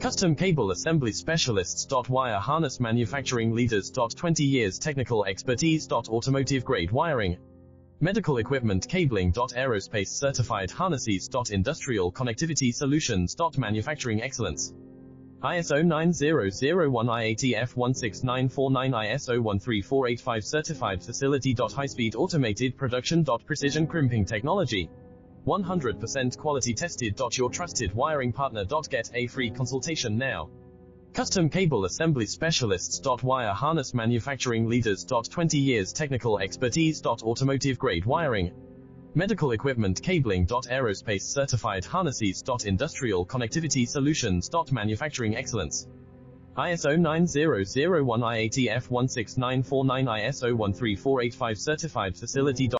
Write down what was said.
Custom Cable Assembly Specialists. Wire Harness Manufacturing Leaders. 20 years technical expertise. Automotive grade wiring, medical equipment cabling. Aerospace certified harnesses. Industrial connectivity solutions. Manufacturing excellence. ISO 9001 IATF 16949 ISO 13485 certified facility. High-speed automated production. Precision crimping technology, 100% quality tested. Your trusted wiring partner. Get a free consultation now. Custom Cable Assembly Specialists. Wire Harness Manufacturing Leaders. 20 years technical expertise. Automotive grade wiring, medical equipment cabling. Aerospace certified harnesses. Industrial connectivity solutions. Manufacturing excellence. ISO 9001 IATF 16949 ISO 13485 certified facility.